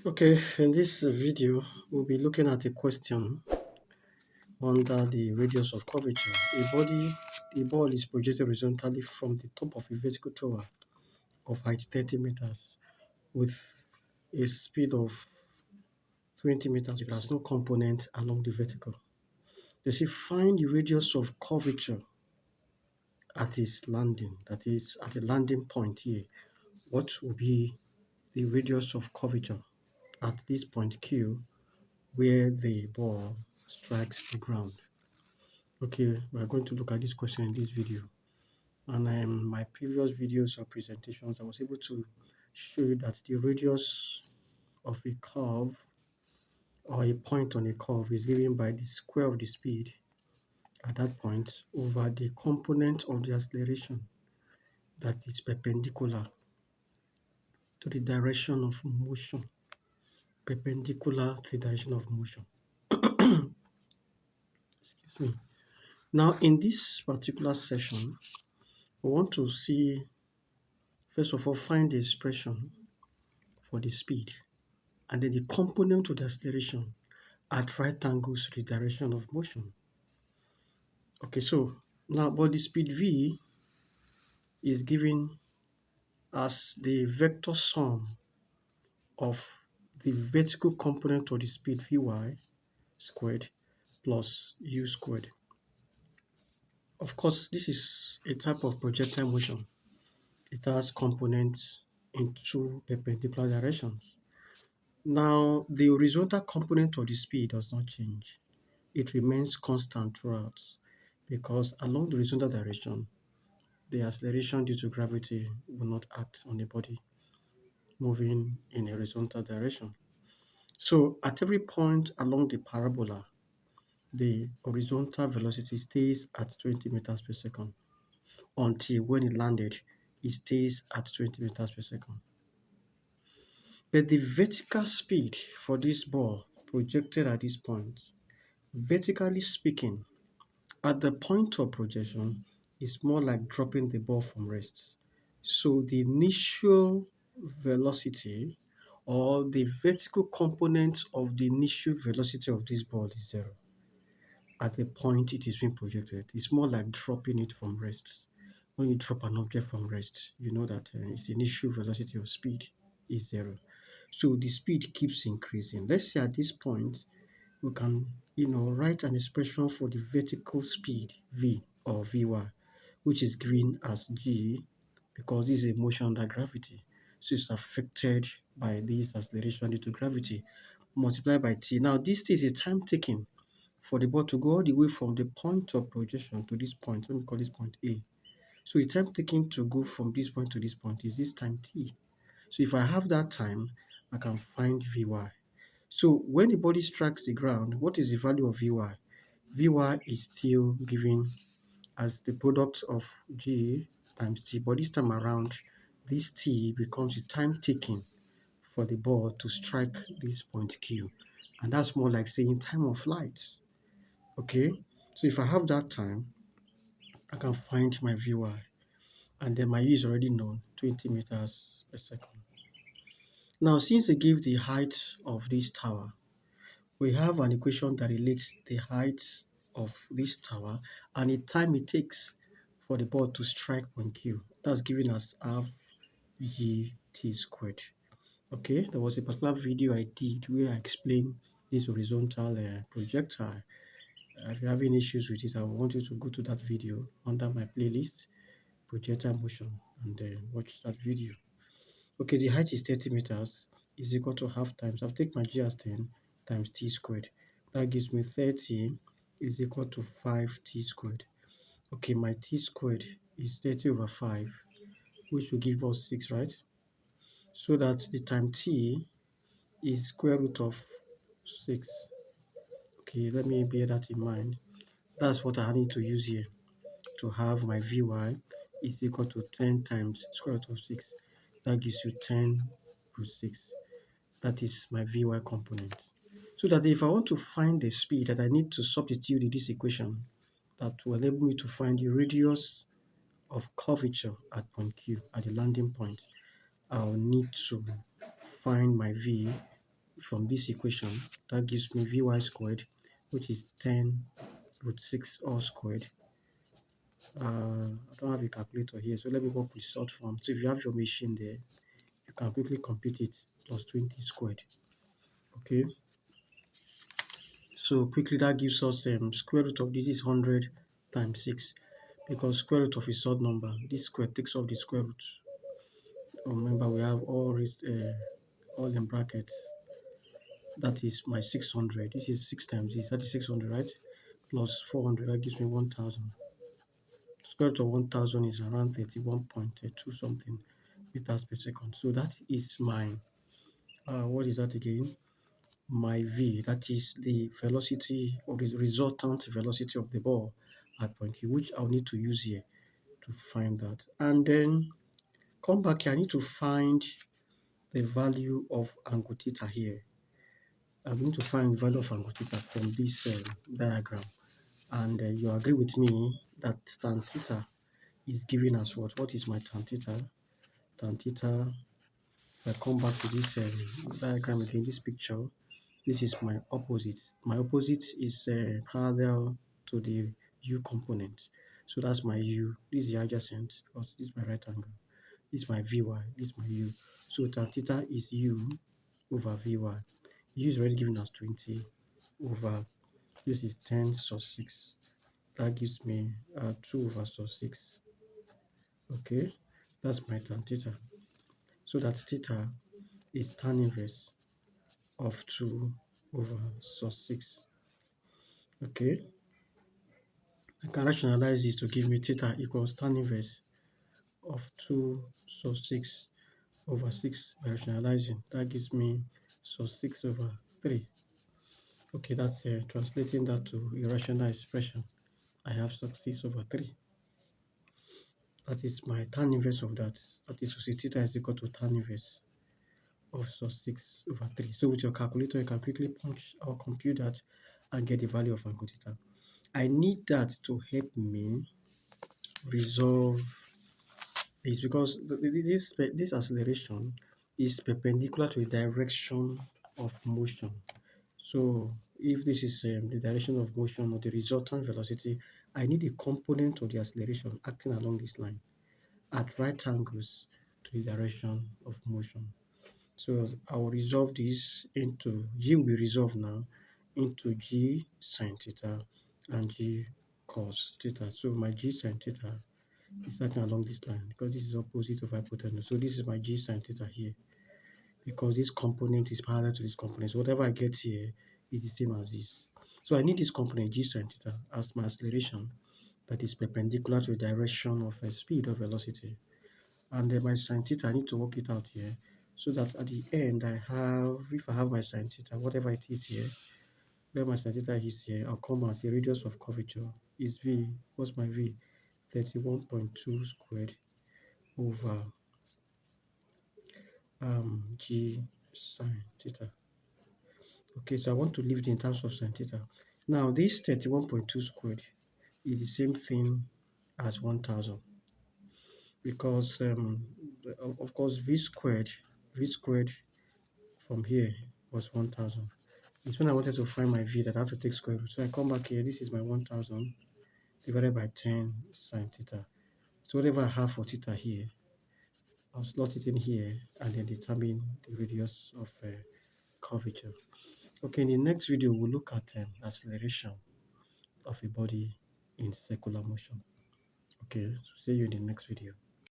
Okay, in this video, we'll be looking at a question under the radius of curvature. A ball is projected horizontally from the top of a vertical tower of height 30 meters with a speed of 20 meters. It has no component along the vertical. They say find the radius of curvature at its landing, that is at the landing point here. What will be the radius of curvature at this point Q where the ball strikes the ground? Okay, we are going to look at this question in this video. And my previous videos or presentations, I was able to show you that the radius of a curve or a point on a curve is given by the square of the speed at that point over the component of the acceleration that is perpendicular to the direction of motion. Perpendicular to the direction of motion. Excuse me. Now, in this particular session, we want to see, first of all, find the expression for the speed and then the component of the acceleration at right angles to the direction of motion. Okay, so now, but the speed v is given as the vector sum of the vertical component of the speed vy squared plus u squared. Of course, this is a type of projectile motion. It has components in two perpendicular directions. Now, the horizontal component of the speed does not change. It remains constant throughout because along the horizontal direction, the acceleration due to gravity will not act on the body moving in a horizontal direction. So at every point along the parabola, the horizontal velocity stays at 20 meters per second until when it landed, it stays at 20 meters per second. But the vertical speed for this ball projected at this point, vertically speaking, at the point of projection, is more like dropping the ball from rest. So the initial velocity or the vertical component of the initial velocity of this ball is zero. At the point it is being projected, it's more like dropping it from rest. When you drop an object from rest, you know that its initial velocity of speed is zero. So the speed keeps increasing. Let's say at this point, we can, write an expression for the vertical speed v or vy, which is given as g because this is a motion under gravity. So it's affected by this acceleration due to gravity multiplied by t. Now this is a time taken for the ball to go all the way from the point of projection to this point. Let me call this point A. So the time taken to go from this point to this point is this time t. So if I have that time, I can find vy. So when the body strikes the ground, what is the value of vy? Vy is still given as the product of g times t, but this time around, this t becomes the time taken for the ball to strike this point Q. And that's more like saying time of flight. Okay, so if I have that time, I can find my vy. And then my u is already known, 20 meters per second. Now, since they give the height of this tower, we have an equation that relates the height of this tower and the time it takes for the ball to strike point Q. That's giving us half gt squared. Okay, there was a particular video I did where I explained this horizontal projectile. If you're having issues with it, I want you to go to that video under my playlist, projectile motion, and watch that video. Okay, the height is 30 meters is equal to half times. I've taken my g as 10 times t squared. That gives me 30 is equal to 5t squared. Okay, my t squared is 30 over 5, which will give us 6, right? So that the time t is square root of 6. Okay, let me bear that in mind. That's what I need to use here to have my vy is equal to 10 times square root of 6. That gives you 10 root 6. That is my vy component. So that if I want to find the speed that I need to substitute in this equation, that will enable me to find the radius of curvature at point Q, at the landing point, I'll need to find my v from this equation, that gives me Vy squared, which is 10 root 6 all squared. I don't have a calculator here, so let me work with short form. So if you have your machine there, you can quickly compute it, plus 20 squared. Okay, so quickly that gives us square root of this is 100 times 6, because square root of a odd number, this square takes off the square root. Remember, we have all in brackets. That is my 600. This is 6 times this. That is 600, right? Plus 400. That gives me 1000. Square root of 1000 is around 31.2 something meters per second. So that is my, what is that again? My V. That is the velocity or the resultant velocity of the ball at point Q, which I'll need to use here to find that. And then come back here. I need to find the value of angle theta here. I'm going to find the value of angle theta from this diagram. And you agree with me that tan theta is given as what? What is my tan theta? Tan theta, if I come back to this diagram again, this picture, this is my opposite. My opposite is parallel to the u component. So that's my u. This is the adjacent because this is my right angle. This is my vy. This is my u. So tan theta is u over vy. U is already given as 20 over, this is 10 sub 6. That gives me 2 over sub 6. Okay, that's my tan theta. So that theta is tan inverse of 2 over sub 6. Okay, I can rationalize this to give me theta equals tan inverse of 2 sub 6 over 6 by rationalizing. That gives me sub 6 over 3. Okay, that's translating that to a rational expression. I have sub 6 over 3. That is my tan inverse of that. That is to say theta is equal to tan inverse of sub 6 over 3. So with your calculator, you can quickly punch or compute that and get the value of angle theta. I need that to help me resolve this because this acceleration is perpendicular to the direction of motion. So if this is the direction of motion or the resultant velocity, I need a component of the acceleration acting along this line at right angles to the direction of motion. So I will resolve this into G will be resolved now into G sine theta and G cos theta. So my G sine theta is starting along this line because this is opposite of hypotenuse. So this is my G sine theta here because this component is parallel to this component. So whatever I get here is the same as this. So I need this component G sine theta as my acceleration that is perpendicular to the direction of speed or velocity. And then my sine theta, I need to work it out here so that at the end I have, if I have my sine theta, whatever it is here, where my sine theta is here, I'll come as the radius of curvature is V. What's my V? 31.2 squared over G sine theta. Okay, so I want to leave it in terms of sine theta. Now, this 31.2 squared is the same thing as 1000 because, of course, V squared from here was 1000. It's when I wanted to find my V that I have to take square root. So I come back here, this is my 1000 divided by 10 sine theta. So whatever I have for theta here, I'll slot it in here and then determine the radius of curvature. Okay, in the next video, we'll look at acceleration of a body in circular motion. Okay, so see you in the next video.